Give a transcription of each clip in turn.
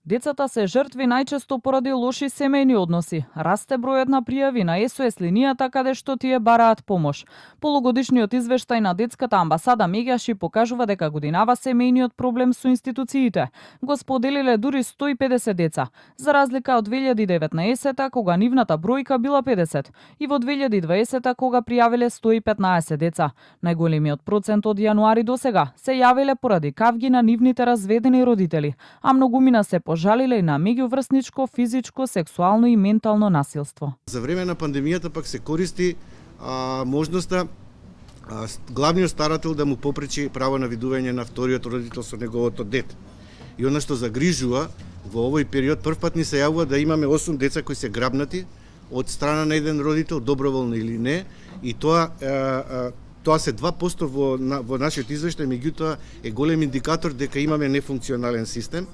Децата се жртви најчесто поради лоши семејни односи. Расте бројот на пријави на СОС линијата каде што тие бараат помош. Полугодишниот извештај на детската амбасада Мегаши покажува дека годинава семејниот проблем со институциите го споделиле дури 150 деца, за разлика од 2019 кога нивната бројка била 50 и во 2020 кога пријавиле 115 деца. Најголемиот процент од јануари до сега се јавиле поради кавги на нивните разведени родители, а многумина се пожалиле и на меѓуврсничко, физичко, сексуално и ментално насилство. За време на пандемијата пак се користи можноста главниот старател да му попречи право на видување на вториот родител со неговото дете. И она што загрижува во овој период, првпат ни се јавува да имаме 8 деца кои се грабнати од страна на еден родител, доброволно или не, и тоа се 2% во нашиот извештај, меѓутоа е голем индикатор дека имаме нефункционален систем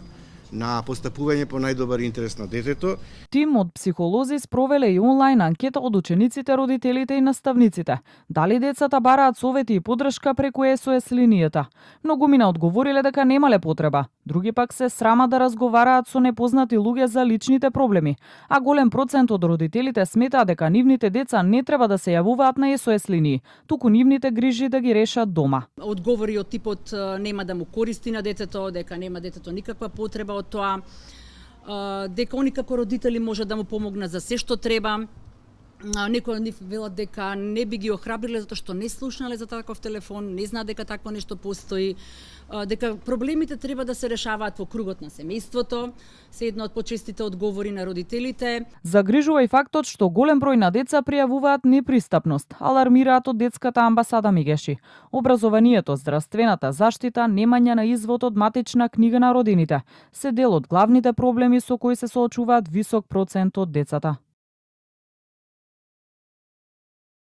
на постапување по најдобар интерес на детето. Тим од психолози спровеле и онлайн анкета од учениците, родителите и наставниците. Дали децата бараат совети и поддршка преку СОС линијата? Многумина одговориле дека немале потреба. Други пак се срама да разговараат со непознати луѓе за личните проблеми, а голем процент од родителите сметаат дека нивните деца не треба да се јавуваат на СОС линии, туку нивните грижи да ги решат дома. Одговори од типот нема да му користи на детето, дека нема детето никаква потреба од тоа, дека они како родители може да му помогнат за се што треба. Некои од нив велат дека не би ги охрабриле затоа што не слушнале за таков телефон, не знаат дека такво нешто постои, дека проблемите треба да се решаваат во кругот на семејството, се една од почестите одговори на родителите. Загрижува и фактот што голем број на деца пријавуваат непристапност, алармираат од детската амбасада Мегеши. Образованието, здравствената заштита, немање на извод од матична книга на родините се дел од главните проблеми со кои се соочуваат висок процент од децата.